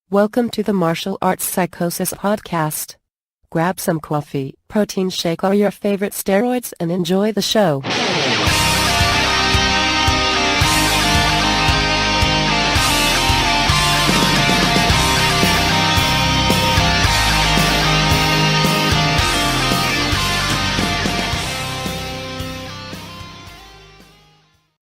Welcome to the Martial Arts Psychosis podcast. Grab some coffee, protein shake, or your favorite steroids and enjoy the show.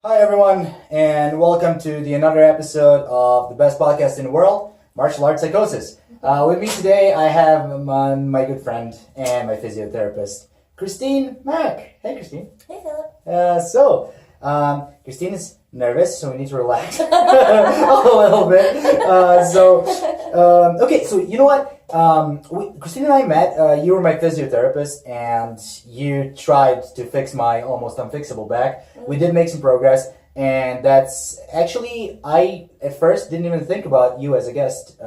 Hi everyone, and welcome to another episode of the best podcast in the world, Martial Arts Psychosis. With me today, I have my good friend and my physiotherapist, Christine Mack. Hey, Christine. Hey, Philip. Christine is nervous, so we need to relax a little bit. Okay, so you know what? Christine and I met. You were my physiotherapist, and you tried to fix my almost unfixable back. We did make some progress. And that's actually, I at first didn't even think about you as a guest to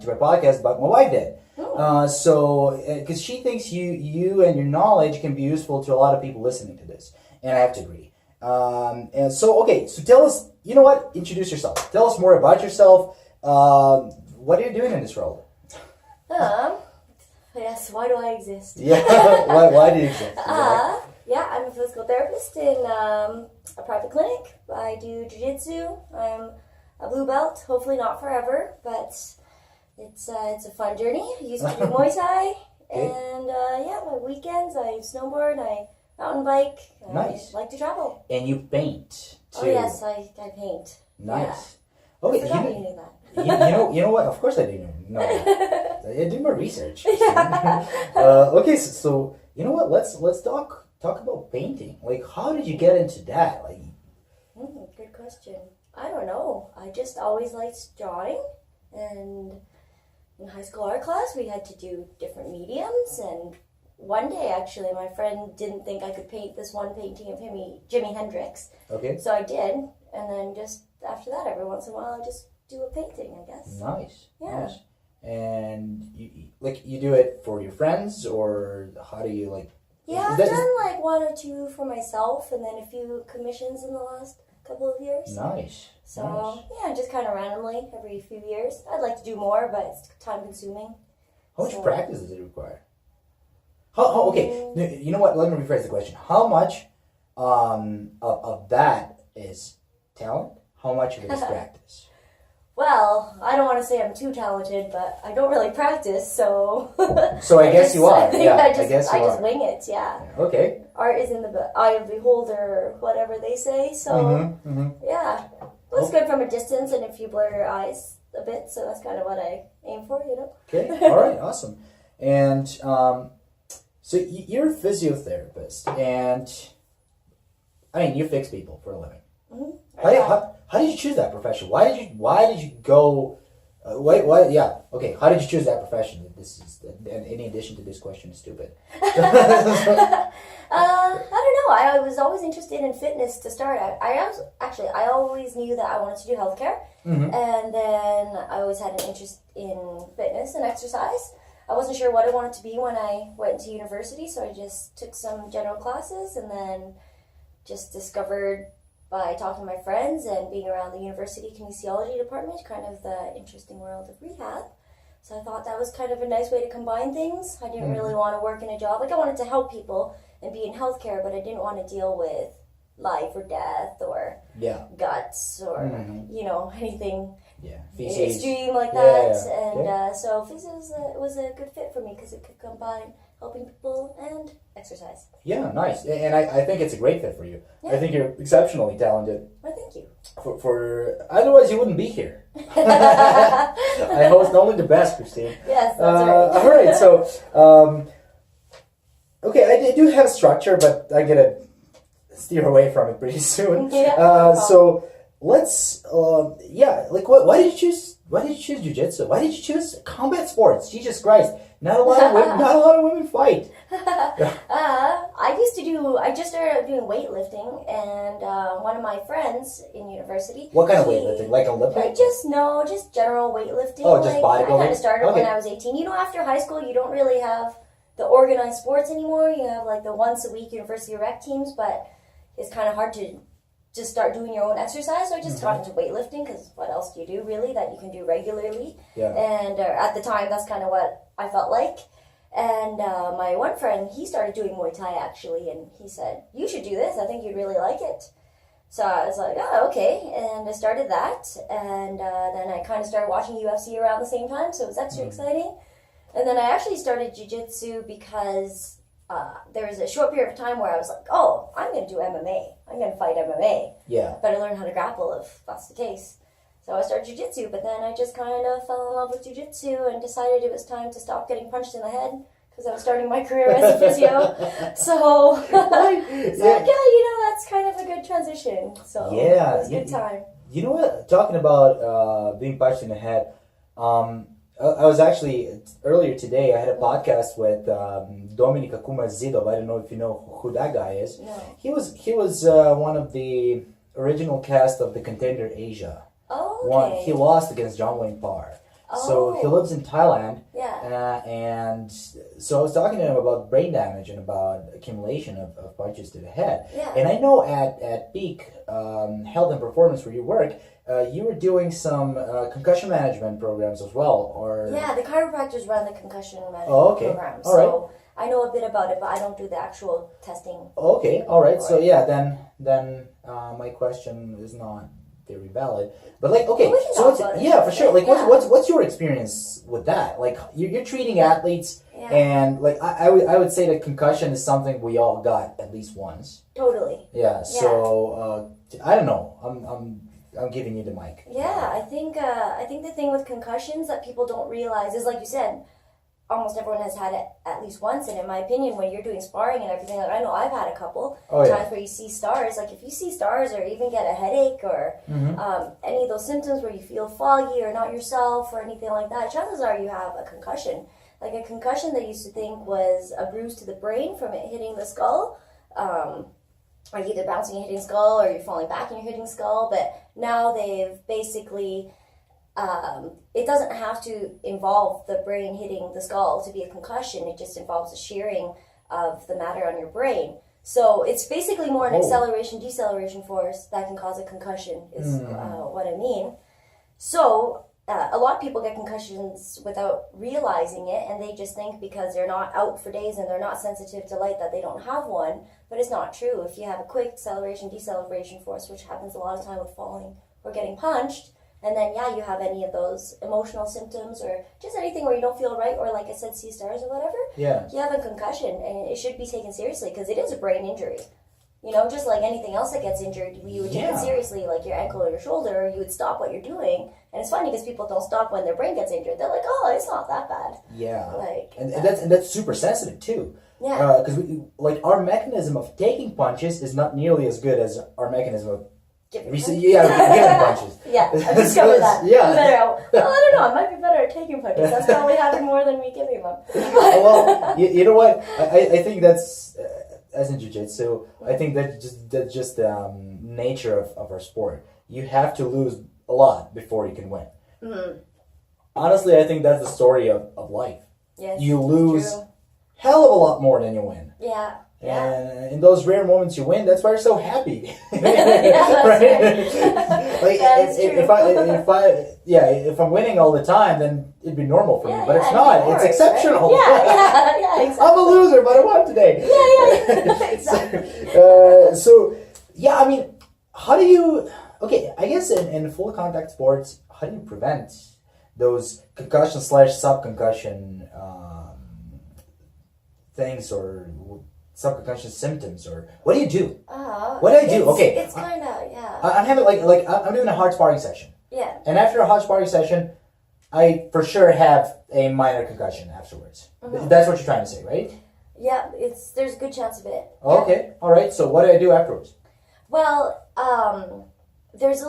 my podcast, but my wife did. Because she thinks you and your knowledge can be useful to a lot of people listening to this, and I have to agree. So tell us, you know what? Introduce yourself. Tell us more about yourself. What are you doing in this role? Yes, why do I exist? Yeah, why do you exist? Yeah, I'm a physical therapist in a private clinic. I do jiu-jitsu. I'm a blue belt, hopefully not forever, but it's a fun journey. I used to do Muay Thai, and my weekends I snowboard, I mountain bike, Nice. I like to travel. And you paint too. Oh yes, I paint. Nice. Yeah. Okay, I forgot you knew that. you know what? Of course I didn't know that. I did my research. Yeah. Okay, so you know what? Let's talk about painting. Like, how did you get into that? Like, Good question. I don't know. I just always liked drawing, and in high school art class we had to do different mediums. And one day, actually, my friend didn't think I could paint this one painting of Jimi Hendrix. okay, So I did, and then just after that, every once in a while, I just do a painting, I guess. nice, Yeah. nice. And you do it for your friends, or how do you like? Yeah, I've done like one or two for myself, and then a few commissions in the last couple of years. Nice. So, nice. yeah, just kind of randomly every few years. I'd like to do more, but it's time consuming. How much practice does it require? Okay, you know what? Let me rephrase the question. How much of that is talent? How much of it is practice? Well, I don't want to say I'm too talented, but I don't really practice, so... So I guess you are. Yeah, I guess you just are. wing it, yeah. Okay. Art is in the eye of the beholder, or whatever they say, so... Yeah. Well, it's good from a distance, and if you blur your eyes a bit, so that's kind of what I aim for, you know? Okay, all right, awesome. And so you're a physiotherapist, and I mean, you fix people for a living. How did you choose that profession? Why did you go? How did you choose that profession? This is, and in addition to this question, is stupid. I don't know. I was always interested in fitness to start. I always knew that I wanted to do healthcare, and then I always had an interest in fitness and exercise. I wasn't sure what I wanted to be when I went to university, so I just took some general classes, and then just discovered by talking to my friends and being around the university kinesiology department, kind of the interesting world of rehab. So I thought that was kind of a nice way to combine things. I didn't really want to work in a job. Like, I wanted to help people and be in healthcare, but I didn't want to deal with life or death or guts or, anything extreme like that. So physio was a good fit for me because it could combine helping people and exercise. Yeah, nice. And I think it's a great fit for you. Yeah. I think you're exceptionally talented. Well, thank you. For otherwise you wouldn't be here. I host only the best, Christine. Yes, that's right. All right, so okay, I do have structure, but I gotta steer away from it pretty soon. So let's why did you choose jiu-jitsu? Why did you choose combat sports? Jesus Christ. Not a lot of women fight. I just started doing weightlifting, and one of my friends in university. What kind of weightlifting? Like Olympic? Just general weightlifting. Oh, just bodybuilding? I kind of started when I was 18. You know, after high school, you don't really have the organized sports anymore. You have like the once a week university rec teams, but it's kind of hard to just start doing your own exercise. So I just got into weightlifting because what else do you do really that you can do regularly? Yeah. And at the time, that's kind of what I felt like. And my one friend, he started doing Muay Thai actually, and he said, "You should do this. I think you'd really like it." So I was like, "Oh, okay," and I started that, and then I kind of started watching UFC around the same time, so it was extra exciting. And then I actually started jiu-jitsu because there was a short period of time where I was like, "Oh, I'm going to do MMA. I'm going to fight MMA. Yeah. Better learn how to grapple if that's the case." So I started jiu-jitsu, but then I just kind of fell in love with jiu-jitsu and decided it was time to stop getting punched in the head because I was starting my career as a physio. So, that's kind of a good transition. So Yeah, it was a good time. You know what? Talking about being punched in the head, I was actually earlier today. I had a podcast with Dominika Kumazidov. I don't know if you know who that guy is. No. He was one of the original cast of the Contender Asia. Oh, okay. He lost against John Wayne Parr. So he lives in Thailand. Yeah. And so I was talking to him about brain damage and about accumulation of punches to the head. Yeah. And I know at Peak Health and Performance where you work, you were doing some concussion management programs as well, or Yeah, the chiropractors run the concussion management program. All right. So I know a bit about it, but I don't do the actual testing. Okay, all right. So yeah, then my question is not very valid. But like, okay, Well, we can so talk what's, about it. yeah, for sure. Like, Yeah. what's your experience with that? Like, you're treating athletes, Yeah. and like I would say that concussion is something we all got at least once. Totally. Yeah. So I don't know. I'm giving you the mic. Yeah, I think the thing with concussions that people don't realize is, like you said, almost everyone has had it at least once. And in my opinion, when you're doing sparring and everything, like I know I've had a couple times where you see stars. Like if you see stars or even get a headache or any of those symptoms where you feel foggy or not yourself or anything like that, chances are you have a concussion. Like a concussion they used to think was a bruise to the brain from it hitting the skull. Like either bouncing and hitting the skull or you're falling back and you're hitting the skull. But now they've basically... it doesn't have to involve the brain hitting the skull to be a concussion. It just involves a shearing of the matter on your brain. So it's basically more an acceleration-deceleration force that can cause a concussion is what I mean. So a lot of people get concussions without realizing it, and they just think because they're not out for days and they're not sensitive to light that they don't have one. But it's not true. If you have a quick acceleration-deceleration force, which happens a lot of time with falling or getting punched, and then, you have any of those emotional symptoms or just anything where you don't feel right or, like I said, see stars or whatever, you have a concussion, and it should be taken seriously because it is a brain injury. You know, just like anything else that gets injured, you would take it seriously, like your ankle or your shoulder, you would stop what you're doing. And it's funny because people don't stop when their brain gets injured. They're like, oh, it's not that bad. Yeah. Like, and that's super sensitive, too. Yeah. Because our mechanism of taking punches is not nearly as good as our mechanism of giving punches. Yeah, I discovered that. Yeah. Well, I don't know. I might be better at taking punches. That's probably happened more than me giving them. Well, you know what? I think that's as in jiu-jitsu. I think that's just the nature of our sport. You have to lose a lot before you can win. Mm-hmm. Honestly, I think that's the story of life. Yes, you lose true. Hell of a lot more than you win. Yeah. And in those rare moments you win, that's why you're so happy. Yeah, that's right. Like That's true. if I'm winning all the time, then it'd be normal for me. But it's it'd not. be It's boring, exceptional. Right? Yeah, exactly. I'm a loser, but I won today. Yeah, exactly. I mean, how do you? Okay, I guess in full contact sports, how do you prevent those concussion / subconcussion things or subconcussion symptoms, or what do you do? What do I do? Okay, it's kind of I'm having like I'm doing a hard sparring session. Yeah. And after a hard sparring session, I for sure have a minor concussion afterwards. Mm-hmm. That's what you're trying to say, right? Yeah, there's a good chance of it. Okay, all right. So what do I do afterwards? Well, there's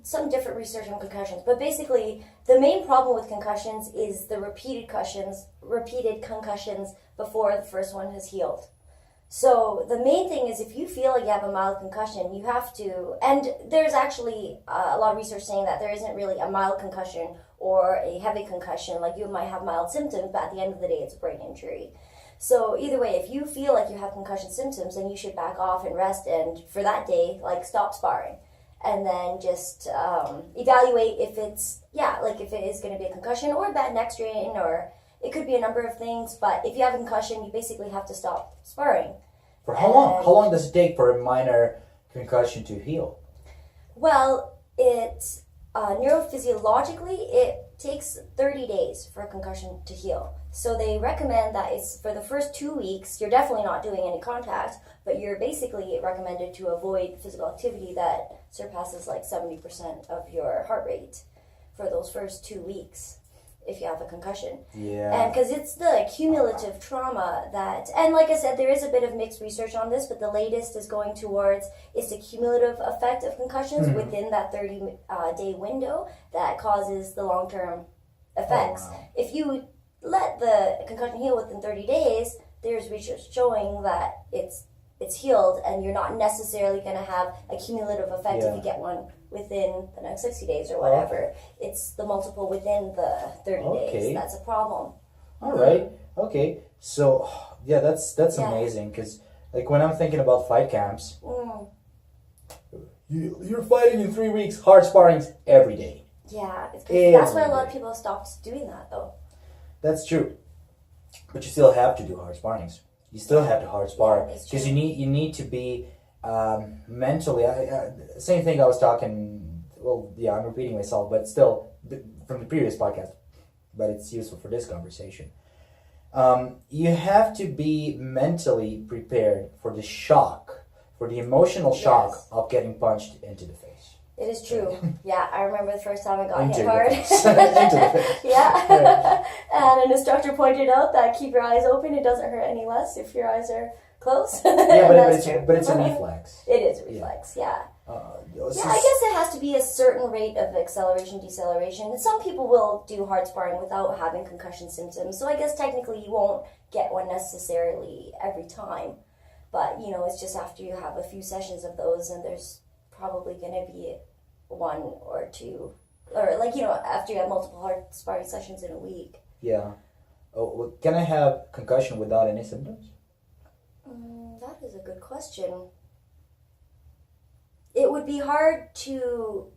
some different research on concussions, but basically the main problem with concussions is the repeated concussions before the first one has healed. So the main thing is if you feel like you have a mild concussion, you have to, and there's actually a lot of research saying that there isn't really a mild concussion or a heavy concussion. Like you might have mild symptoms, but at the end of the day, it's a brain injury. So either way, if you feel like you have concussion symptoms, then you should back off and rest, and for that day, like stop sparring. And then just evaluate if it's, if it is going to be a concussion or a bad neck strain, or it could be a number of things. But if you have a concussion, you basically have to stop sparring. For how long? How long does it take for a minor concussion to heal? Well, it's neurophysiologically, it takes 30 days for a concussion to heal. So they recommend that it's for the first 2 weeks, you're definitely not doing any contact, but you're basically recommended to avoid physical activity that surpasses like 70% of your heart rate for those first 2 weeks if you have a concussion. Yeah. And because it's the cumulative trauma that, and like I said, there is a bit of mixed research on this, but the latest is going towards it's the cumulative effect of concussions within that 30-day window that causes the long-term effects. Oh, wow. If you let the concussion heal within 30 days, there's research showing that it's healed, and you're not necessarily going to have a cumulative effect if you get one within the next 60 days or whatever. It's the multiple within the 30 days that's a problem. All right. Okay. So, yeah, that's amazing, because like when I'm thinking about fight camps, you're fighting in 3 weeks, hard sparrings every day. Yeah, that's why a lot of people have stopped doing that, though. That's true. But you still have to do hard sparrings. You still have to hard spar, because you need to be mentally. Same thing I was talking. Well, yeah, I'm repeating myself, but still from the previous podcast. But it's useful for this conversation. You have to be mentally prepared for the shock, for the emotional shock of getting punched into the face. It is true. Yeah, I remember the first time I got Into hit hard. the face. Yeah. And an instructor pointed out that keep your eyes open. It doesn't hurt any less if your eyes are closed. Yeah, but it's a reflex. It is a reflex, yeah. I guess it has to be a certain rate of acceleration, deceleration. And some people will do hard sparring without having concussion symptoms. So I guess technically you won't get one necessarily every time. But, it's just after you have a few sessions of those, and there's probably going to be one or two, or after you have multiple hard sparring sessions in a week. Yeah. Oh, well, can I have concussion without any symptoms? That is a good question. It would be hard to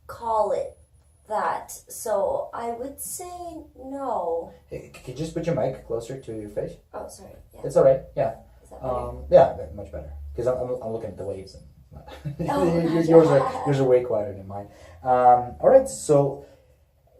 call it that, so I would say no. Hey, could you just put your mic closer to your face? Oh, sorry. Yeah. It's all right. Yeah. Is that better? Yeah, much better. Because I'm looking at the waves, and yours are way quieter than mine. All right, so.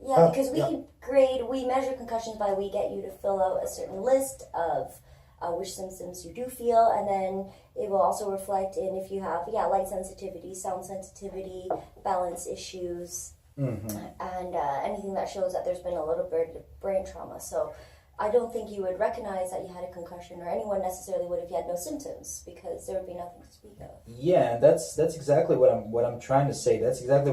Yeah, because we measure concussions by we get you to fill out a certain list of which symptoms you do feel, and then it will also reflect in if you have light sensitivity, sound sensitivity, balance issues, and anything that shows that there's been a little bit of brain trauma. So I don't think you would recognize that you had a concussion, or anyone necessarily would if you had no symptoms, because there would be nothing to speak of. Yeah, that's exactly what I'm trying to say. That's exactly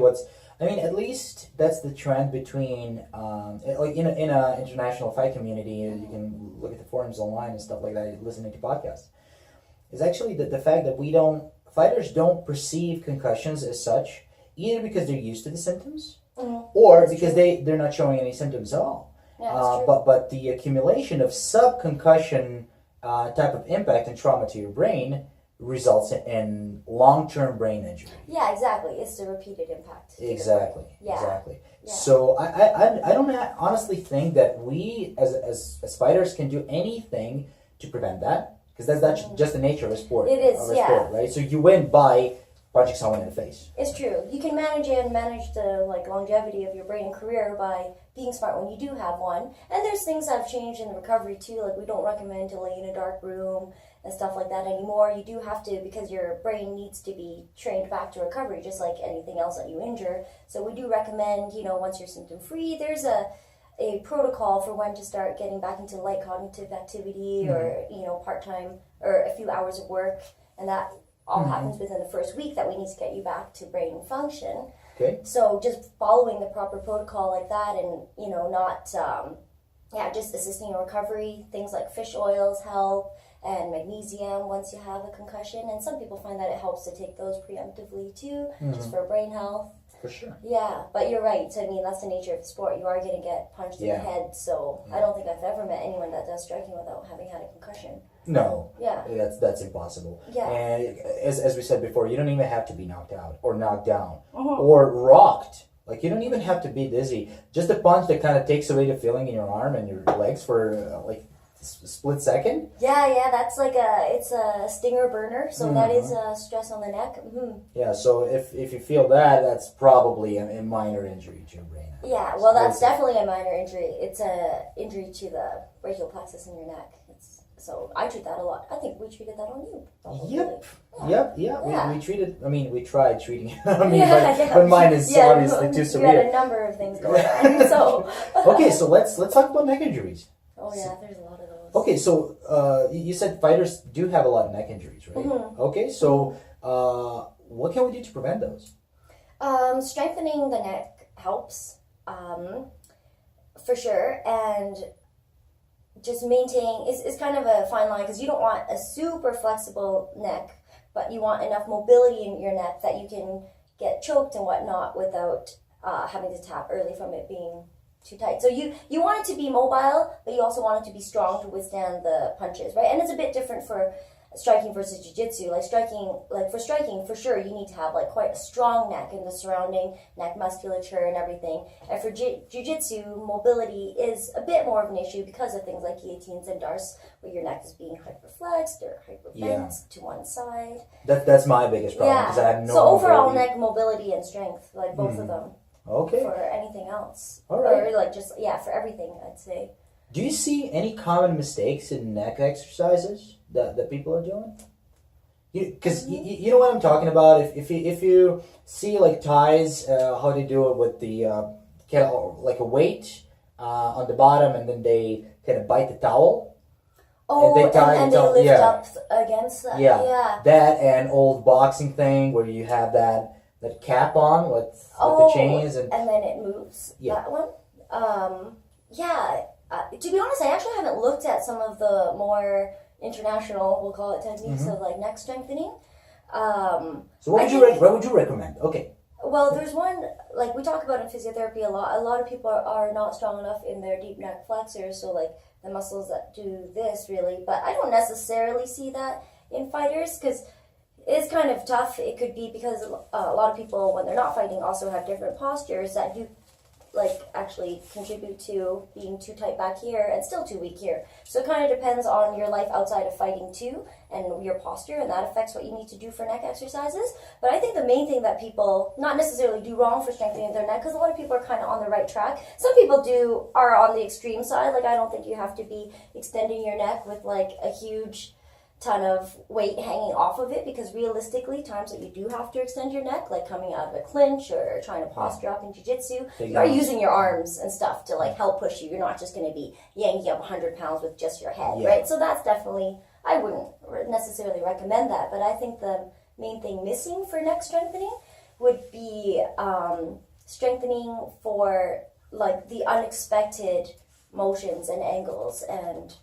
at least that's the trend between in a international fight community. You can look at the forums online and stuff like that, listening to podcasts. Is actually the fact that fighters don't perceive concussions as such, either because they're used to the symptoms, or because they're not showing any symptoms at all. Yeah, but the accumulation of subconcussion type of impact and trauma to your brain results in long-term brain injury. Yeah, exactly. It's the repeated impact. Exactly. Yeah. Exactly. Yeah. So I don't honestly think that we as fighters can do anything to prevent that, because that's just the nature of a sport. It is, sport, right? So you win by punching someone in the face. It's true. You can manage the longevity of your brain and career by being smart when you do have one. And there's things that have changed in the recovery too. Like, we don't recommend to lay in a dark room and stuff like that anymore. You do have to, because your brain needs to be trained back to recovery, just like anything else that you injure. So we do recommend, once you're symptom free, there's a protocol for when to start getting back into light cognitive activity, or part-time, or a few hours of work, and that all happens within the first week, that we need to get you back to brain function. Okay. So just following the proper protocol like that, and not just assisting in recovery, things like fish oils help, and magnesium once you have a concussion. And some people find that it helps to take those preemptively too, just for brain health. For sure. Yeah, but you're right. I mean, that's the nature of the sport. You are going to get punched in the head. So I don't think I've ever met anyone that does striking without having had a concussion. No. Yeah. That's impossible. Yeah. And as we said before, you don't even have to be knocked out or knocked down or rocked. Like, you don't even have to be dizzy. Just a punch that kind of takes away the feeling in your arm and your legs for like a split second. Yeah, that's like it's a stinger burner, so that is a stress on the neck. Yeah, so if you feel that, that's probably a minor injury to your brain. Yeah, well, that's definitely a minor injury. It's a injury to the brachial plexus in your neck. So I treat that a lot. I think we treated that on you. Probably. Yep. Yeah. We treated. I mean, we tried treating it on me, Yeah, but mine is obviously too We severe. had a number of things going on. So. Okay, so let's talk about neck injuries. Oh yeah, there's a lot of those. Okay, so you said fighters do have a lot of neck injuries, right? Okay, so what can we do to prevent those? Strengthening the neck helps, for sure, and just maintain is kind of a fine line because you don't want a super flexible neck, but you want enough mobility in your neck that you can get choked and whatnot without having to tap early from it being too tight. So you want it to be mobile, but you also want it to be strong to withstand the punches, right? And it's a bit different for striking versus jiu-jitsu. Like for striking, for sure, you need to have like quite a strong neck and the surrounding neck musculature and everything. And for jiu-jitsu, mobility is a bit more of an issue because of things like guillotines and darce, where your neck is being hyperflexed or hyperbent to one side. That's my biggest problem because I have no. So overall neck mobility and strength, like both of them. Okay. For anything else. All right. Or like just for everything, I'd say. Do you see any common mistakes in neck exercises that people are doing? Because you know what I'm talking about. If you see like Thais, how they do it with the kind of like a weight on the bottom, and then they kind of bite the towel. Oh, and they lift up against that. Yeah. That and old boxing thing where you have that cap on with the chains and then it moves. That one. To be honest, I actually haven't looked at some of the more international, we'll call it, techniques of like neck strengthening. So what would you recommend? Okay. Well, there's one, like we talk about in physiotherapy a lot. A lot of people are not strong enough in their deep neck flexors, so like the muscles that do this really. But I don't necessarily see that in fighters because it's kind of tough. It could be because a lot of people, when they're not fighting, also have different postures that do like actually contribute to being too tight back here and still too weak here. So it kind of depends on your life outside of fighting too and your posture, and that affects what you need to do for neck exercises. But I think the main thing that people not necessarily do wrong for strengthening their neck, because a lot of people are kind of on the right track. Some people are on the extreme side. Like I don't think you have to be extending your neck with like a huge ton of weight hanging off of it, because realistically times that you do have to extend your neck, like coming out of a clinch or trying to posture up in jiu-jitsu, you are using your arms and stuff to like help push you. You're not just going to be yanking up 100 pounds with just your head, right? So that's definitely, I wouldn't necessarily recommend that, but I think the main thing missing for neck strengthening would be strengthening for like the unexpected motions and angles and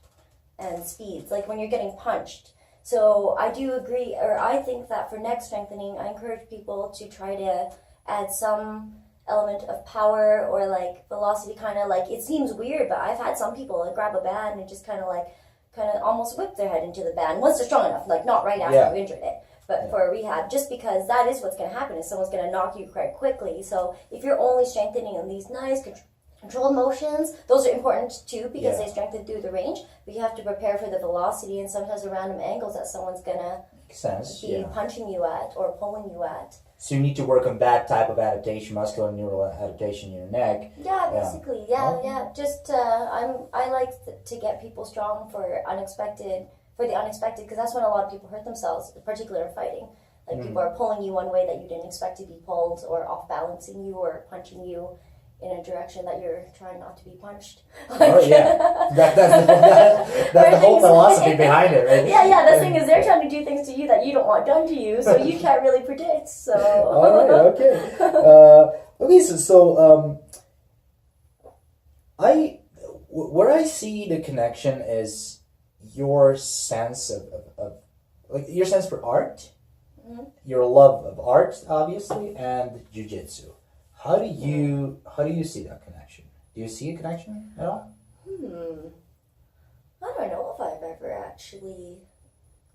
speeds, like when you're getting punched. So I do agree, or I think that for neck strengthening, I encourage people to try to add some element of power or like velocity, kind of like, it seems weird, but I've had some people like grab a band and just kind of almost whip their head into the band once they're strong enough, like not right after you've injured it, but for a rehab, just because that is what's going to happen, is someone's going to knock you quite quickly. So if you're only strengthening in these nice controlled motions, those are important too, because they strengthen through the range, but you have to prepare for the velocity and sometimes the random angles that someone's gonna be punching you at or pulling you at. So you need to work on that type of adaptation, muscular and neural adaptation in your neck. Yeah, basically, Just I like to get people strong for the unexpected, because that's when a lot of people hurt themselves, particularly in fighting. Like people are pulling you one way that you didn't expect to be pulled, or off balancing you, or punching you in a direction that you're trying not to be punched. That's the whole philosophy behind it, right? Yeah. The thing is, they're trying to do things to you that you don't want done to you, so you can't really predict. So. All right. Okay. So where I see the connection is your sense of like your sense for art, your love of art, obviously, and jiu-jitsu. How do you see that connection? Do you see a connection at all? I don't know if I've ever actually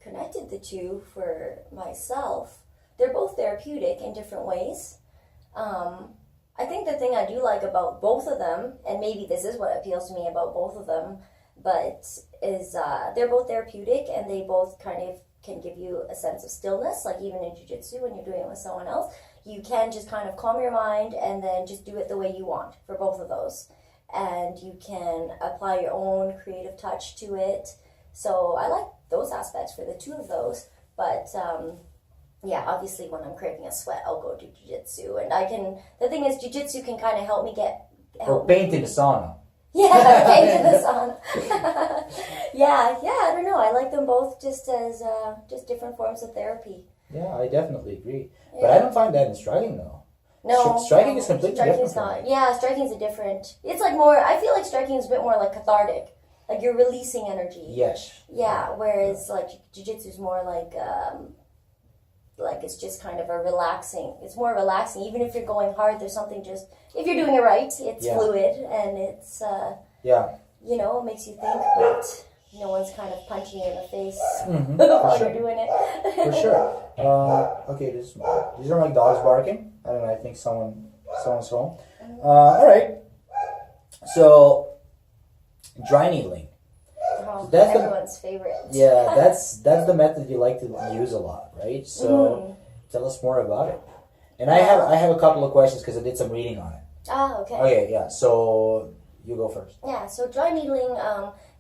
connected the two for myself. They're both therapeutic in different ways. I think the thing I do like about both of them, and maybe this is what appeals to me about both of them, but is they're both therapeutic and they both kind of can give you a sense of stillness. Like even in jiu-jitsu, when you're doing it with someone else, you can just kind of calm your mind and then just do it the way you want for both of those. And you can apply your own creative touch to it. So I like those aspects for the two of those. But yeah, obviously when I'm craving a sweat, I'll go do jiu-jitsu. And the thing is, jiu-jitsu can kind of help me or paint in the sauna. Yeah, paint in the sauna. yeah, I don't know. I like them both just as just different forms of therapy. Yeah, I definitely agree. Yeah. But I don't find that in striking though. No, striking is completely different. Not. Yeah, striking is a different. It's like more. I feel like striking is a bit more like cathartic. Like you're releasing energy. Yes. Yeah, whereas like jiu-jitsu is more like it's just kind of a relaxing. It's more relaxing. Even if you're going hard, there's something just. If you're doing it right, it's fluid and it's. You know, it makes you think, but no one's kind of punching you in the face while you're doing it. For sure. Okay, these are my dogs barking. I don't know. I think someone's home. All right. So, dry needling. Oh, that's everyone's favorite. Yeah, that's the method you like to use a lot, right? So, tell us more about it. And I have a couple of questions because I did some reading on it. Ah, okay. Okay, yeah. So you go first. Yeah. So dry needling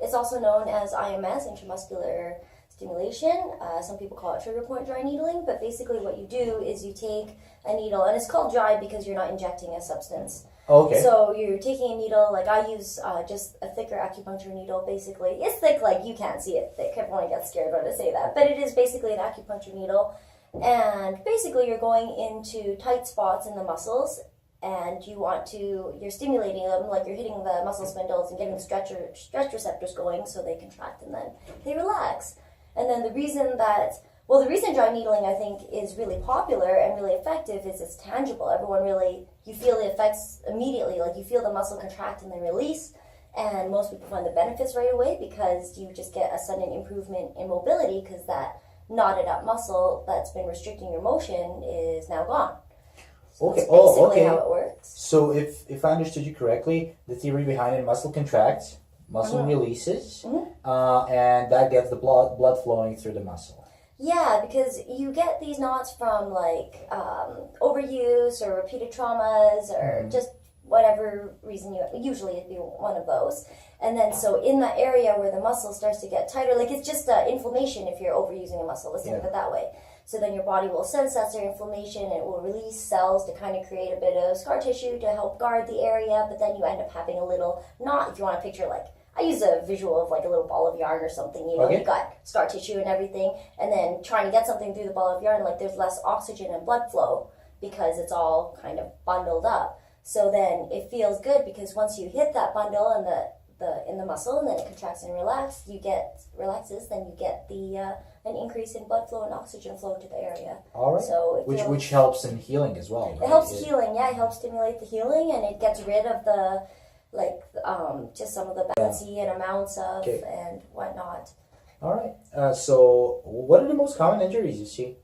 is also known as IMS, intramuscular stimulation. Some people call it trigger point dry needling, but basically what you do is you take a needle, and it's called dry because you're not injecting a substance. Okay. So you're taking a needle, like I use just a thicker acupuncture needle, basically. It's thick, like you can't see it thick. Everyone gets scared when I say that. But it is basically an acupuncture needle. And basically you're going into tight spots in the muscles, and you're stimulating them, like you're hitting the muscle spindles and getting the stretch receptors going so they contract and then they relax. And then the reason dry needling I think is really popular and really effective is it's tangible. You feel the effects immediately, like you feel the muscle contract and then release. And most people find the benefits right away because you just get a sudden improvement in mobility because that knotted up muscle that's been restricting your motion is now gone. So okay. That's basically okay. how it works. So if I understood you correctly, the theory behind it: muscle contracts, muscle releases, and that gets the blood flowing through the muscle. Yeah, because you get these knots from like overuse or repeated traumas or just whatever reason usually it'd be one of those. And then so in the area where the muscle starts to get tighter, like it's just inflammation if you're overusing a muscle, let's think of it that way. So then your body will sense that's their inflammation and it will release cells to kind of create a bit of scar tissue to help guard the area, but then you end up having a little knot, if you want to picture like, I use a visual of like a little ball of yarn or something, you know, you got scar tissue and everything, and then trying to get something through the ball of yarn, like there's less oxygen and blood flow because it's all kind of bundled up. So then it feels good because once you hit that bundle and in the muscle and then it contracts and relaxes, then you get the an increase in blood flow and oxygen flow to the area. All right. So which helps in healing as well. Right? It helps healing, yeah. It helps stimulate the healing and it gets rid of the just some of the bouncy and amounts of and whatnot. All right. So what are the most common injuries you see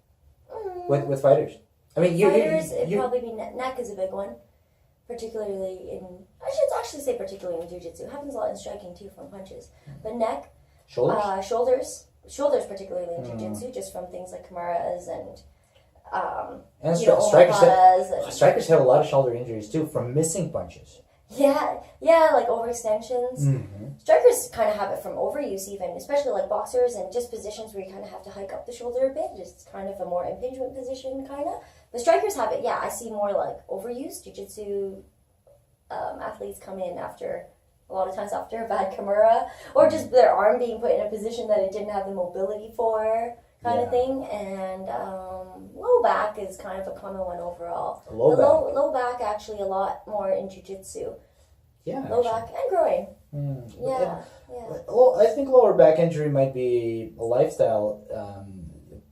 with fighters? I mean, it'd probably be neck is a big one. Particularly I should actually say particularly in jiu-jitsu. It happens a lot in striking too from punches. But neck, shoulders particularly in jiu-jitsu, just from things like kimuras and strikers have a lot of shoulder injuries too from missing punches. Yeah, like overextensions. Strikers kind of have it from overuse even, especially like boxers and just positions where you kind of have to hike up the shoulder a bit, just kind of a more impingement position kind of. But strikers have it, I see more like overuse. Jiu-jitsu athletes come in a lot of times after a bad kimura, or just their arm being put in a position that it didn't have the mobility for kind of thing. And low back is kind of a common one overall. Low back actually a lot more in jiu-jitsu. Yeah. Low back and groin. Yeah. Well, I think lower back injury might be a lifestyle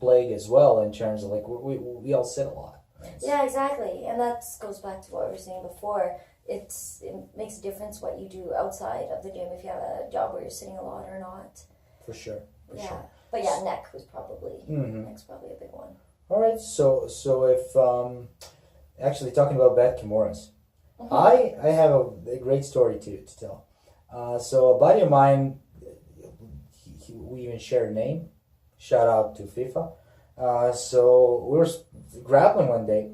plague as well in terms of like we all sit a lot. Right? Yeah, exactly. And that goes back to what we were saying before. It makes a difference what you do outside of the gym, if you have a job where you're sitting a lot or not. For sure. Sure. But yeah, neck's probably a big one. All right. So if actually talking about bad kimuras, I have a great story to tell. So a buddy of mine, we even share a name. Shout out to FIFA. So we were grappling one day,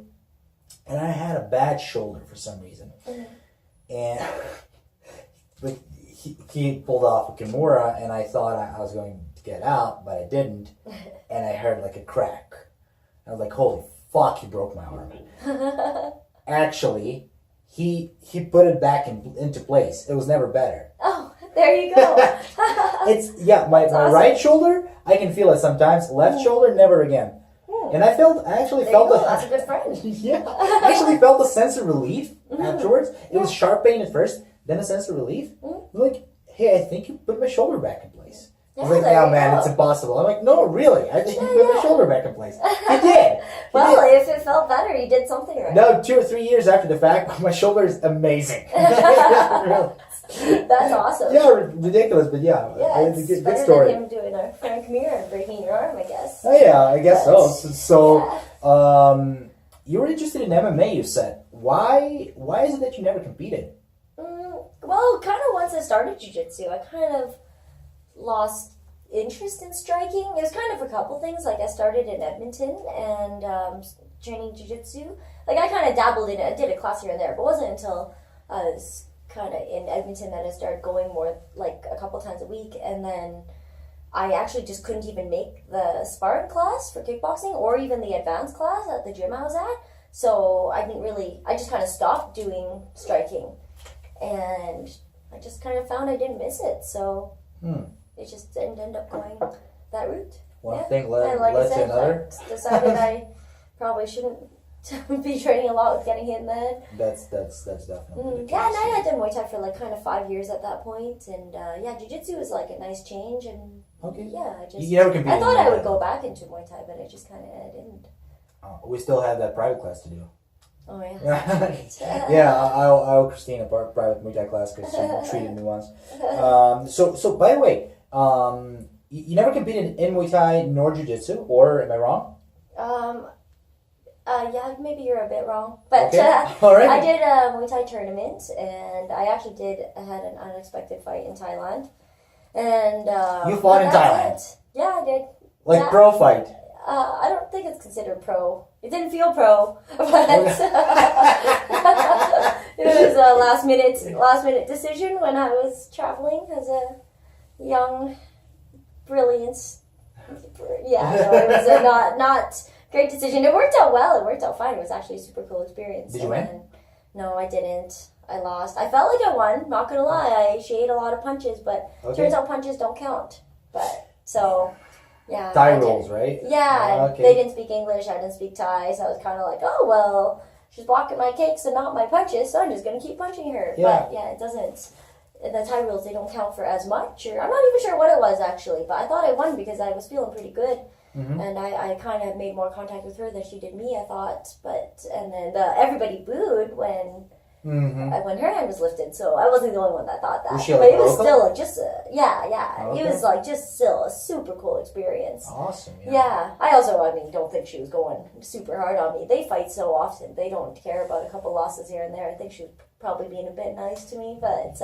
and I had a bad shoulder for some reason, and he pulled off a kimura, and I thought I was going to get out, but I didn't, and I heard like a crack. I was like, "Holy fuck! He broke my arm." Actually, he put it back into place. It was never better. Oh, there you go. My awesome. right shoulder, I can feel it sometimes. Left shoulder, never again. And I actually felt that's a good friend. Yeah, I actually felt a sense of relief afterwards. It was sharp pain at first, then a sense of relief. Like, hey, I think you put my shoulder back in place. Yeah, He's like, "No, man, it's impossible." I'm like, "No, really, I think you put my shoulder back in place." He did. If it felt better, you did something right. No, 2 or 3 years after the fact, my shoulder is amazing. Really. That's awesome. Yeah, ridiculous, but yeah, it's a good better story. than him doing a Frank Mir and breaking your arm, I guess. Oh yeah, I guess so. So, you were interested in MMA, you said. Why is it that you never competed? Well, kind of once I started jiu-jitsu, I kind of lost interest in striking. It was kind of a couple things. Like, I started in Edmonton and training jiu-jitsu. Like, I kind of dabbled in it. I did a class here and there, but it wasn't until I was kind of in Edmonton that I started going more, like, a couple times a week. And then I actually just couldn't even make the sparring class for kickboxing or even the advanced class at the gym I was at. So I just kind of stopped doing striking. And I just kind of found I didn't miss it. So it just didn't end up going that route. One thing led to another. I decided I probably shouldn't be training a lot with getting hit in the head. That's definitely. Yeah, and I had done Muay Thai for like kind of 5 years at that point, and Jiu-Jitsu was like a nice change, and you never competed. I thought I would go back into Muay Thai, but I just kind of didn't. We still have that private class to do. Oh yeah. Yeah, I owe Christine a private Muay Thai class because she treated me once. So by the way, you never competed in Muay Thai nor Jiu-Jitsu, or am I wrong? Yeah, maybe you're a bit wrong, but okay. All right. I did a Muay Thai tournament, and I actually had an unexpected fight in Thailand, and you fought in Thailand? It. Yeah, I did. Pro fight? I don't think it's considered pro. It didn't feel pro, but it was a last minute decision when I was traveling as a young, brilliant. Yeah, no, it was a not great decision. It worked out well. It worked out fine. It was actually a super cool experience. Did you win? No, I didn't. I lost. I felt like I won. Not gonna lie. She ate a lot of punches, but turns out punches don't count. But so. Yeah, Thai rules, right? Yeah, okay. They didn't speak English, I didn't speak Thai, so I was kind of like, oh, well, she's blocking my kicks and not my punches, so I'm just going to keep punching her. Yeah. But, it doesn't, the Thai rules, they don't count for as much, or I'm not even sure what it was, actually, but I thought I won because I was feeling pretty good, and I kind of made more contact with her than she did me, I thought, and then everybody booed when her hand was lifted, so I wasn't the only one that thought that. Was she but it was still like just Okay. It was like just still a super cool experience. Awesome. Yeah. I also don't think she was going super hard on me. They fight so often, they don't care about a couple losses here and there. I think she was probably being a bit nice to me, but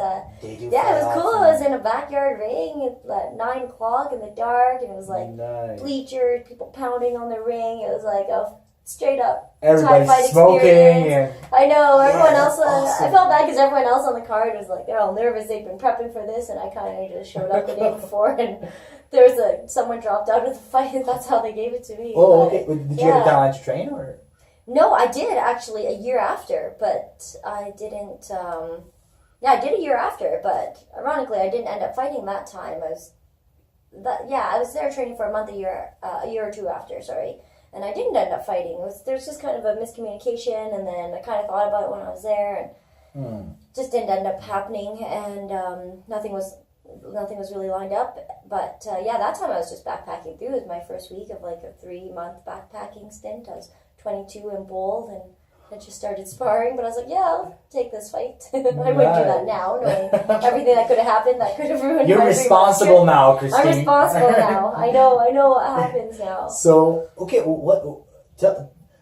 it was cool. It was in a backyard ring at 9 o'clock in the dark, and it was like bleachers, people pounding on the ring. It was like a straight up everybody's fight smoking experience. I know everyone else. I felt bad because everyone else on the card was like they're all nervous. They've been prepping for this, and I kind of just showed up the day before, and there was someone dropped out of the fight, and that's how they gave it to me. Oh, okay. Did you have time to train, or? No, I did actually a year after, but I didn't. I did a year after, but ironically, I didn't end up fighting that time. I was there training for a year or two after. Sorry. And I didn't end up fighting. There's just kind of a miscommunication, and then I kind of thought about it when I was there, and just didn't end up happening, and nothing was really lined up. But that time I was just backpacking through. It was my first week of like a 3-month backpacking stint. I was 22 and bold, and I just started sparring. But I was like, yeah, I'll take this fight. I wouldn't do that now, knowing everything that could have happened, that could have ruined You're my responsible now, Christine. I'm responsible now. I know what happens now. So, okay,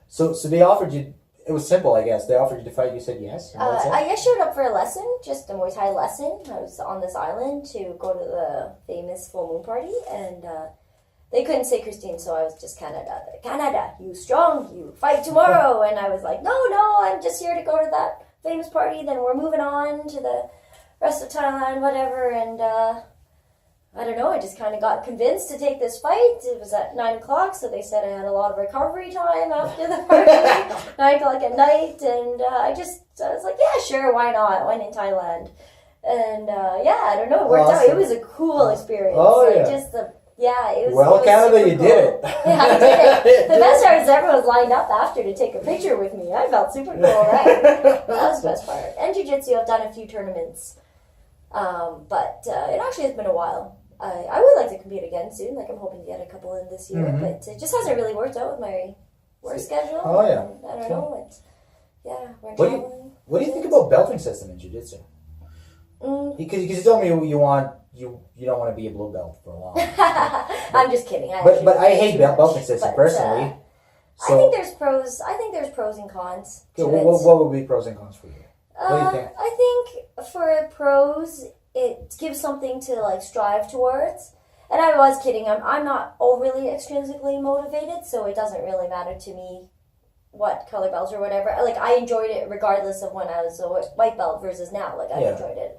so they offered you, it was simple, I guess. They offered you to fight, you said yes? And that's it? I showed up for a lesson, just a Muay Thai lesson. I was on this island to go to the famous full moon party, and they couldn't say Christine, so I was just Canada, you strong, you fight tomorrow. And I was like, no, I'm just here to go to that famous party, then we're moving on to the rest of Thailand, whatever. And I don't know, I just kind of got convinced to take this fight. It was at 9 o'clock, so they said I had a lot of recovery time after the party, 9 o'clock at night, and I was like, yeah, sure, why not? I went in Thailand. And I don't know, it worked out. It was a cool experience. Oh, like, yeah. It was. Well, it was Canada, super you cool. did it. Yeah, I did it. The best part is everyone was lined up after to take a picture with me. I felt super cool, right? That was the best part. And jiu-jitsu, I've done a few tournaments, but it actually has been a while. I would like to compete again soon. Like, I'm hoping to get a couple in this year, but it just hasn't really worked out with my work schedule. Oh, yeah. I don't know. We're What traveling. What do you think about belting system in jiu-jitsu? Because you told me you don't want to be a blue belt for a while. I'm just kidding. But I hate belting system personally. I think there's pros. I think there's pros and cons. Okay, what would be pros and cons for you? What do you think? I think for pros, it gives something to like strive towards. And I was kidding. I'm not overly extrinsically motivated, so it doesn't really matter to me what color belts or whatever. Like, I enjoyed it regardless of when I was a white belt versus now. Like, I enjoyed it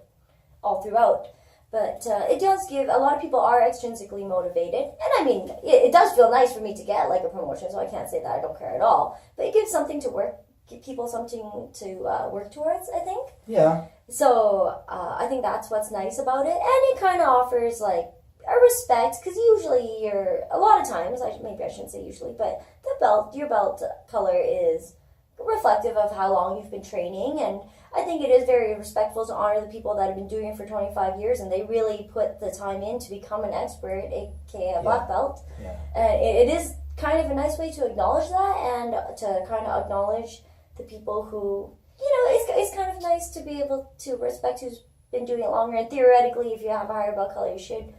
all throughout. But it does give, a lot of people are extrinsically motivated. And I mean, it does feel nice for me to get like a promotion, so I can't say that I don't care at all. But it gives something to give people something to work towards, I think. Yeah. So I think that's what's nice about it. And it kind of offers like a respect, because usually a lot of times, maybe I shouldn't say usually, but your belt color is reflective of how long you've been training, and I think it is very respectful to honor the people that have been doing it for 25 years, and they really put the time in to become an expert, aka a black belt. Yeah. It is kind of a nice way to acknowledge that, and to kind of acknowledge the people who, it's kind of nice to be able to respect who's been doing it longer, and theoretically, if you have a higher belt color, you should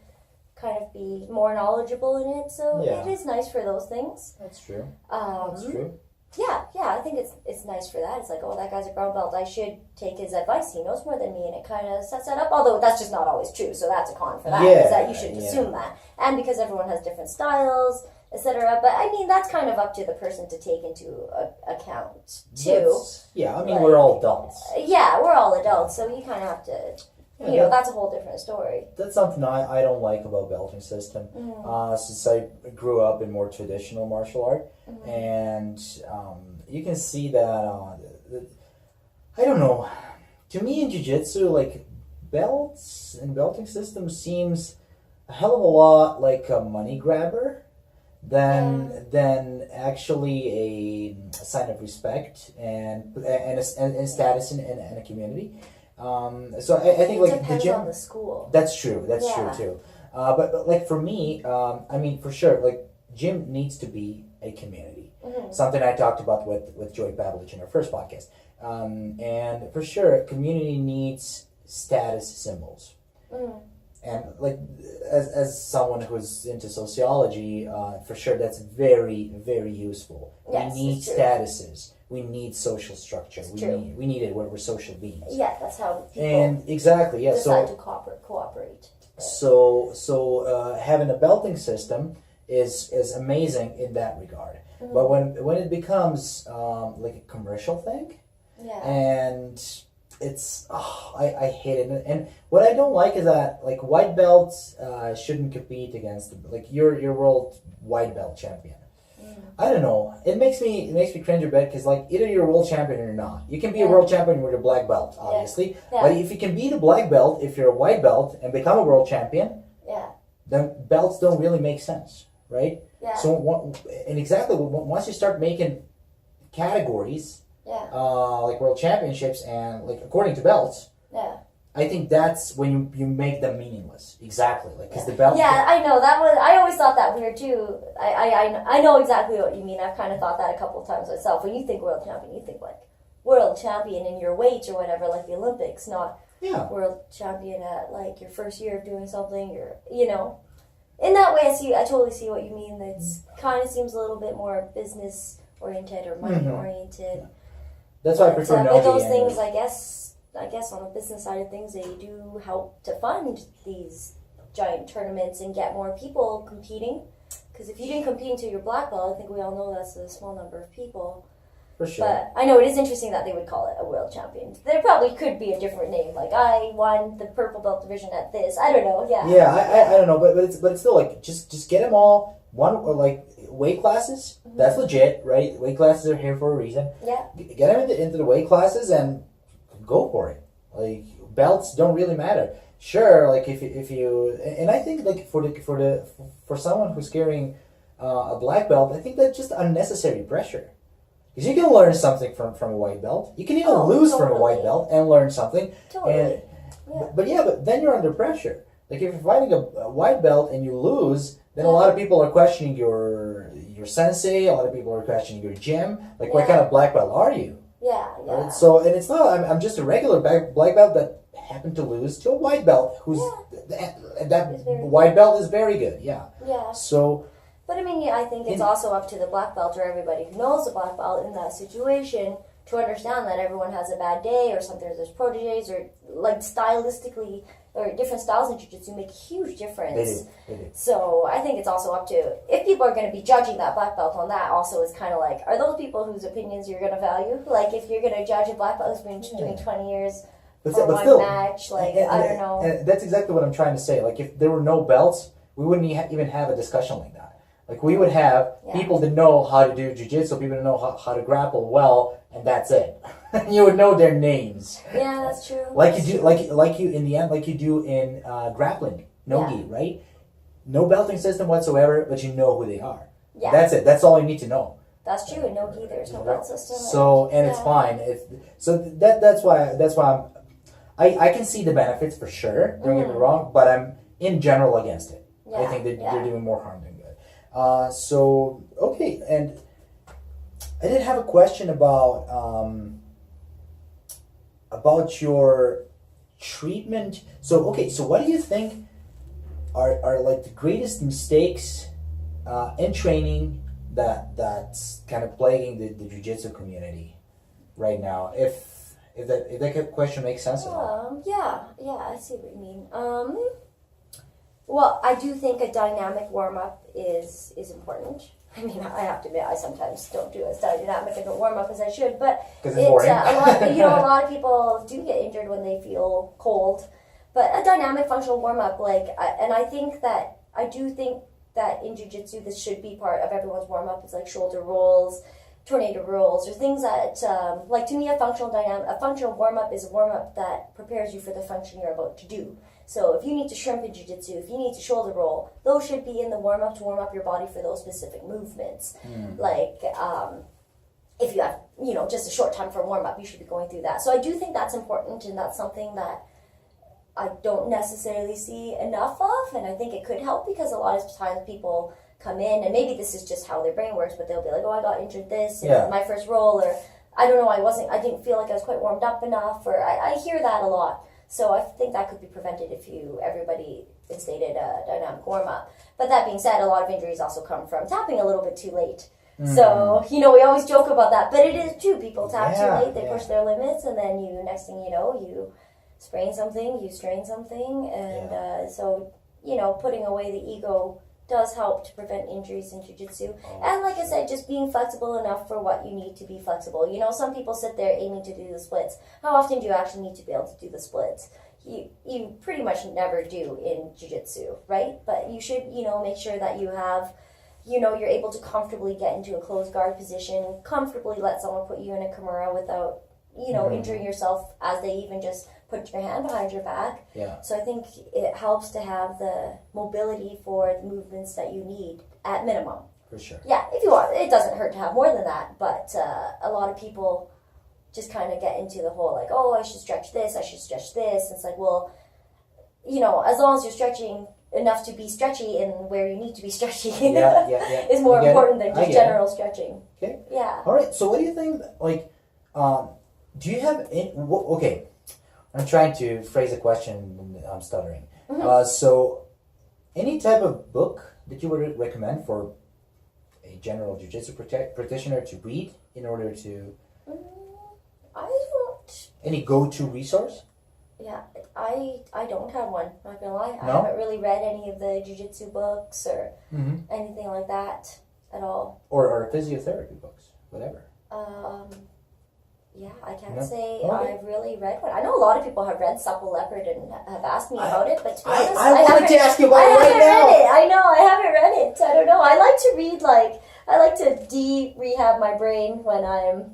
kind of be more knowledgeable in it, so it is nice for those things. That's true. That's true. Yeah, I think it's nice for that. It's like, oh, that guy's a brown belt, I should take his advice. He knows more than me, and it kind of sets that up. Although that's just not always true, so that's a con for that. Is that you shouldn't assume that, and because everyone has different styles, etc. But I mean, that's kind of up to the person to take into account too. We're all adults. Yeah, we're all adults, so you kind of have to. That's a whole different story. That's something I don't like about belting system. Since I grew up in more traditional martial art, and you can see that. I don't know. To me, in jiu-jitsu, like belts and belting system seems a hell of a lot like a money grabber than actually a sign of respect and status in a community. So I think like depends the gym on the school. That's true. That's true too. But like for me, I mean for sure, like gym needs to be a community. Something I talked about with Joy Pavlich in our first podcast. And for sure, community needs status symbols. And like as someone who's into sociology, for sure that's very, very useful. Yes, we need statuses. We need social structure. We need it where we're social beings. Yeah, that's how people decide to cooperate. So having a belting system is amazing in that regard. But when it becomes like a commercial thing, and it's I hate it. And what I don't like is that like white belts shouldn't compete against like your world white belt champion. I don't know. It makes me cringe a bit because like either you're a world champion or you're not. You can be a world champion with a black belt, obviously. But if you can be the black belt, if you're a white belt and become a world champion, then belts don't really make sense, right? Yeah. So once you start making categories, like world championships and like according to belts, I think that's when you make them meaningless. Exactly, like because the belt. Yeah, I know that was. I always thought that weird too. I know exactly what you mean. I've kind of thought that a couple of times myself. When you think world champion, you think like world champion in your weight or whatever, like the Olympics, not world champion at like your first year of doing something. You're, in that way, I totally see what you mean. It's kind of seems a little bit more business oriented or money oriented. That's why I prefer no. But those things, I guess on the business side of things, they do help to fund these giant tournaments and get more people competing. Because if you didn't compete until you're black belt, I think we all know that's a small number of people. For sure. But I know it is interesting that they would call it a world champion. There probably could be a different name, like I won the purple belt division at this. I don't know. Yeah. Yeah, I don't know, but it's still like just get them all one or like weight classes. Mm-hmm. That's legit, right? Weight classes are here for a reason. Yeah. Get them into the weight classes and go for it. Like belts don't really matter. Sure, like if you and I think like for someone who's carrying a black belt, I think that's just unnecessary pressure. Because you can learn something from a white belt. You can even lose from a white belt and learn something. Totally. But then you're under pressure. Like if you're fighting a white belt and you lose, then a lot of people are questioning your sensei. A lot of people are questioning your gym. Like what kind of black belt are you? Yeah. Right? So and it's not. I'm just a regular black belt that happened to lose to a white belt who's that white belt is very good. Yeah. Yeah. So. But I mean, I think it's also up to the black belt or everybody who knows the black belt in that situation to understand that everyone has a bad day or sometimes there's proteges or like stylistically or different styles in jiu-jitsu make a huge difference. They do. So I think it's also up to, if people are going to be judging that black belt on that, also is kind of like, are those people whose opinions you're going to value? Like if you're going to judge a black belt who's been doing 20 years for one match, like I don't know. And that's exactly what I'm trying to say. Like if there were no belts, we wouldn't even have a discussion like that. Like we would have people that know how to do jiu-jitsu, people that know how to grapple well, and that's it. You would know their names. Yeah, that's true. Like you in the end, like you do in grappling, no-gi, right? No belting system whatsoever, but you know who they are. Yeah. That's it. That's all you need to know. That's true. In no-gi, there's no belt system. So it's fine. That's why I can see the benefits for sure. Don't get me wrong, but I'm in general against it. Yeah. I think that they're doing more harm than good. Okay, and I did have a question about your treatment. So what do you think are like the greatest mistakes in training that's kind of plaguing the jiu-jitsu community right now? If that question makes sense at all. Yeah, I see what you mean. Well, I do think a dynamic warm-up is important. I mean, I have to admit, I sometimes don't do as dynamic of a warm-up as I should, but it's boring. A lot of people do get injured when they feel cold. But a dynamic functional warm-up, I do think that in jiu-jitsu, this should be part of everyone's warm-up. It's like shoulder rolls, tornado rolls, or things that, to me, a functional warm-up is a warm-up that prepares you for the function you're about to do. So if you need to shrimp in jiu-jitsu, if you need to shoulder roll, those should be in the warm-up to warm up your body for those specific movements. If you have, just a short time for warm-up, you should be going through that. So I do think that's important, and that's something that I don't necessarily see enough of, and I think it could help because a lot of times people come in, and maybe this is just how their brain works, but they'll be like, oh, I got injured this in my first roll, or I don't know, I didn't feel like I was quite warmed up enough, or I hear that a lot. So I think that could be prevented if everybody instated a dynamic warm-up. But that being said, a lot of injuries also come from tapping a little bit too late. Mm-hmm. So, we always joke about that, but it is true. People tap too late, they push their limits, and then next thing you know, you sprain something, you strain something, and so, putting away the ego does help to prevent injuries in jiu-jitsu. And like I said, just being flexible enough for what you need to be flexible. Some people sit there aiming to do the splits. How often do you actually need to be able to do the splits? You pretty much never do in jiu-jitsu, right? But you should, make sure that you have, you're able to comfortably get into a closed guard position, comfortably let someone put you in a kimura without, injuring yourself as they even just put your hand behind your back. Yeah. So I think it helps to have the mobility for the movements that you need at minimum. For sure. Yeah, if you want. It doesn't hurt to have more than that, but a lot of people just kind of get into the whole like, oh, I should stretch this, I should stretch this. It's like, well, you know, as long as you're stretching enough to be stretchy and where you need to be stretchy is more important than just general stretching. Okay. Yeah. All right. So what do you think, like, do you have any, okay, I'm trying to phrase a question and I'm stuttering. So any type of book that you would recommend for a general jiu-jitsu practitioner to read in order to... I don't... Any go-to resource? Yeah, I don't have one, not gonna lie. No? I haven't really read any of the jiu-jitsu books or anything like that at all. Or physiotherapy books, whatever. Yeah, I can't say I've really read one. I know a lot of people have read Supple Leopard and have asked me about it, but to be honest, I wanted to ask you about it right now. I haven't read it. I know, I haven't read it. I don't know. I like to read, like, I like to de-rehab my brain when I'm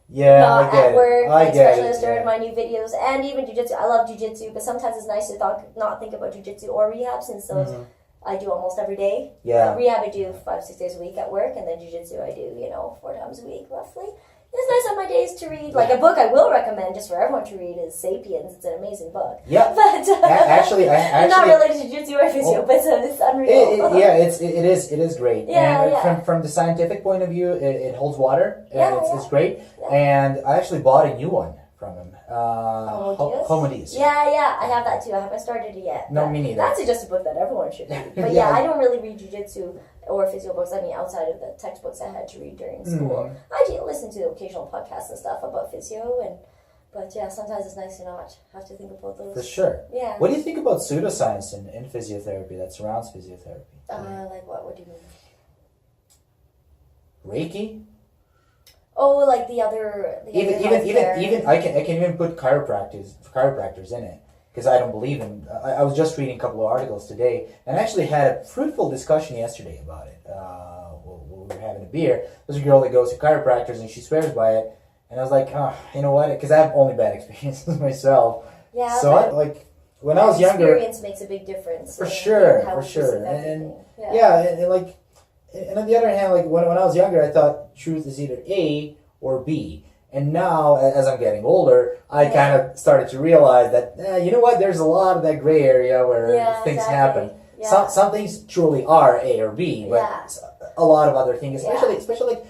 not at work, especially when I started my new videos, and even jiu-jitsu. I love jiu-jitsu, but sometimes it's nice to not think about jiu-jitsu or rehab, since those I do almost every day. Yeah. Rehab I do 5-6 days a week at work, and then jiu-jitsu I do, 4 times a week roughly. It's nice on my days to read. Like, a book I will recommend just for everyone to read is Sapiens. It's an amazing book. Yeah. But actually, not related to jiu-jitsu or physio, but it's unreal. It is great. Yeah, and from the scientific point of view, it holds water. It's great. Yeah. And I actually bought a new one from him. Homodius? Yeah, I have that too. I haven't started it yet. No, me neither. That's just a book that everyone should read. But I don't really read jiu-jitsu or physio books. I mean, outside of the textbooks I had to read during school. I do listen to occasional podcasts and stuff about physio, but sometimes it's nice to not have to think about those. For sure. Yeah. What do you think about pseudoscience in physiotherapy that surrounds physiotherapy? Like what? What do you mean? Reiki? Oh, like the other even I can even put chiropractors in it, because I don't believe in. I was just reading a couple of articles today, and actually had a fruitful discussion yesterday about it. We were having a beer. There's a girl that goes to chiropractors and she swears by it, and I was like, you know what? Because I have only bad experiences myself. Yeah. So when I was younger, experience makes a big difference. For sure. And on the other hand, like when I was younger, I thought truth is either A or B. And now, as I'm getting older, I kind of started to realize that, you know what, there's a lot of that gray area where things happen. Yeah. Some things truly are A or B, but a lot of other things, especially like,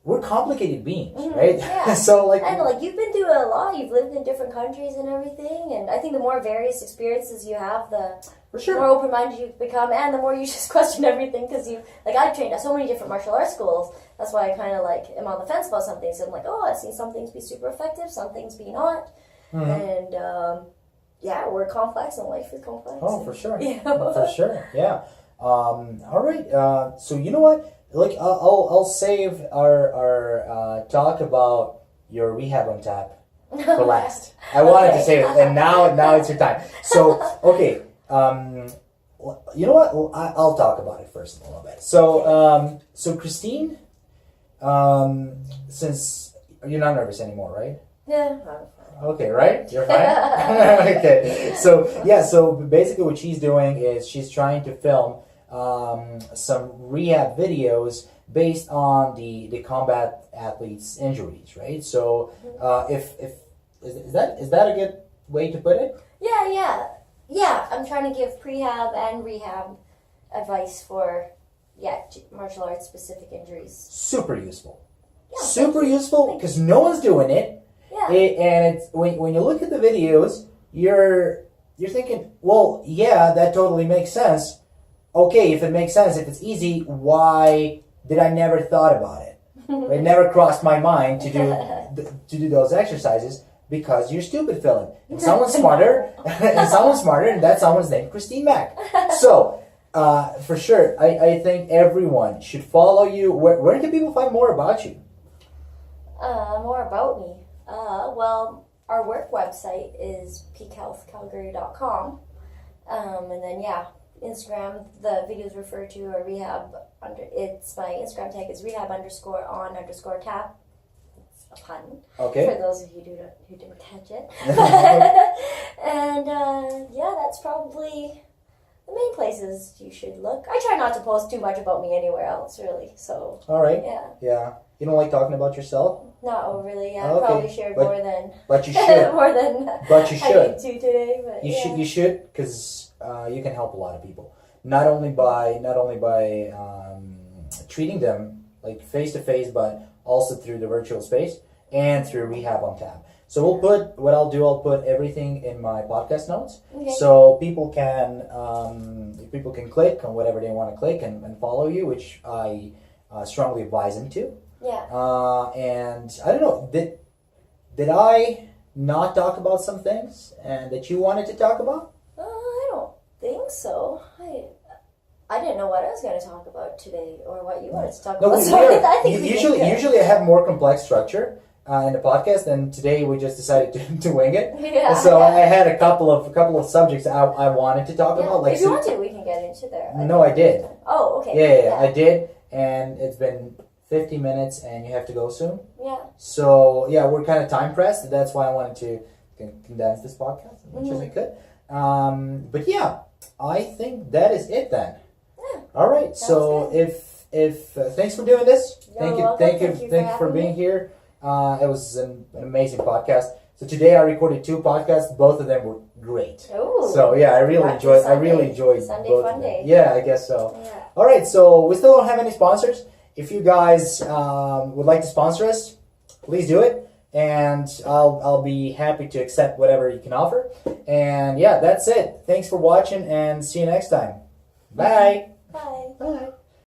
we're complicated beings, right? Yeah. So like, I know, like you've been through a lot. You've lived in different countries and everything, and I think the more various experiences you have, the more open-minded you become, and the more you just question everything. Because I've trained at so many different martial arts schools. That's why I kind of am on the fence about some things. I'm like, I've seen some things be super effective, some things be not, and we're complex, and life is complex. Oh, for sure. Yeah. For sure. Yeah. All right. So you know what? Like I'll save our talk about your rehab on tap for last. I wanted to save it, and now it's your time. So okay, you know what? I'll talk about it first a little bit. So so Christine, since you're not nervous anymore, right? Yeah. Okay, right? You're fine? Okay. So basically what she's doing is she's trying to film some rehab videos based on the combat athletes' injuries, right? So, is that a good way to put it? Yeah. I'm trying to give prehab and rehab advice for martial arts specific injuries. Super useful. Yeah, super useful because no one's doing it. Yeah. And it's when you look at the videos, you're thinking, well, yeah, that totally makes sense. Okay, if it makes sense, if it's easy, why did I never thought about it? It never crossed my mind to do those exercises because you're stupid, Philip. And someone's smarter, and that someone's named Christine Mack. So, for sure, I think everyone should follow you. Where can people find more about you? More about me? Well, our work website is peakhealthcalgary.com. And then, Instagram, the videos referred to are rehab it's my Instagram tag is rehab_on_tap. It's a pun. Okay. For those of you who didn't catch it. And that's probably the main places you should look. I try not to post too much about me anywhere else, really. So. All right. Yeah. You don't like talking about yourself? Not really. I Okay, probably shared but- more than But you should. more than But you I should. need to today. But You yeah. should, because you can help a lot of people. Not only by treating them like face to face, but also through the virtual space and through Rehab on Tap. So I'll put everything in my podcast notes, Okay. so people can click on whatever they want to click and follow you, which I strongly advise them to. Yeah. And I don't know, did I not talk about some things and that you wanted to talk about? I don't think so. I didn't know what I was going to talk about today or what you wanted to talk about. So I think usually I have more complex structure in the podcast, and today we just decided to wing it. Yeah. So I had a couple of subjects I wanted to talk about. Like if you want to, we can get into there. No, I did. Oh, okay. Yeah, I did, and it's been 50 minutes, and you have to go soon. Yeah. So yeah, we're kind of time pressed. That's why I wanted to condense this podcast as much as I could. But yeah, I think that is it then. Yeah. All right. So good. if thanks for doing this. You're welcome. Thank you for having being me. here. It was an amazing podcast. So today I recorded 2 podcasts. Both of them were great. Ooh. So yeah, I really enjoyed Sunday both fun of them. day. Yeah, I guess so. Yeah. All right. So we still don't have any sponsors. If you guys would like to sponsor us, please do it. And I'll be happy to accept whatever you can offer. And yeah, that's it. Thanks for watching, and see you next time. Bye. Bye. Bye.